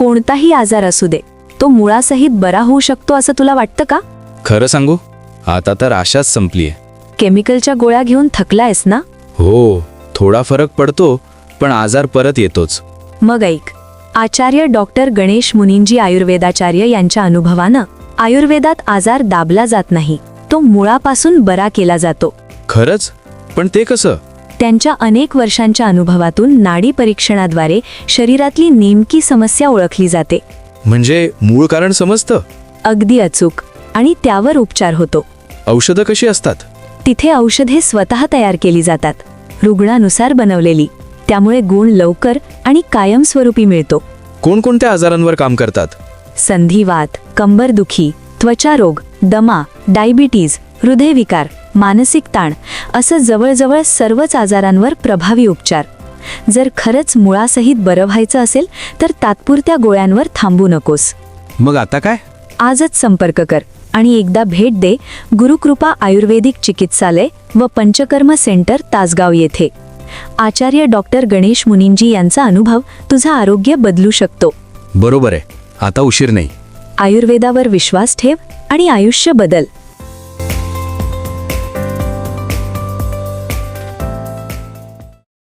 कोणताही आजार असू दे, तो मुळासहित बरा होऊ शकतो असं तुला वाटतं का? खरं सांगू, आता तर आशाच संपलीये. केमिकलच्या गोळ्या घेऊन थकलायस ना? हो, थोडा फरक पडतो, पण आजार परत येतोच. मग ऐक, आचार्य डॉक्टर गणेश मुनींजी आयुर्वेदाचार्य यांच्या अनुभवानं आयुर्वेदात आजार दाबला जात नाही, तो मुळापासून बरा केला जातो. खरंच? पण ते कसं? त्यांच्या अनेक वर्षांच्या अनुभवातून नाडी परीक्षणाद्वारे शरीरातली नेमकी समस्या ओळखली जाते. म्हणजे मूळ कारण समजतं? अगदी अचूक, आणि त्यावर उपचार होतो. औषधं कशी असतात? तिथे औषधे स्वतः तयार केली जातात, रुग्णानुसार बनवलेली. त्यामुळे गुण लवकर आणि कायमस्वरूपी मिळतो. कोणकोणत्या आजारांवर काम करतात? संधिवात, कंबरदुखी, त्वचारोग, दमा, डायबिटीज, हृदयविकार, मानसिक ताण असं जवळजवळ सर्वच आजारांवर प्रभावी उपचार. जर खरंच मुळासहित बरं व्हायचं असेल तर तात्पुरत्या गोळ्यांवर थांबू नकोस. मग आता काय? आजच संपर्क कर आणि एकदा भेट दे गुरुकृपा आयुर्वेदिक चिकित्सालय व पंचकर्म सेंटर, तासगाव येथे. आचार्य डॉक्टर गणेश मुनींजी यांचा अनुभव तुझं आरोग्य बदलू शकतो. बरोबर आहे, आता उशीर नाही. आयुर्वेदावर विश्वास ठेव आणि आयुष्य बदल.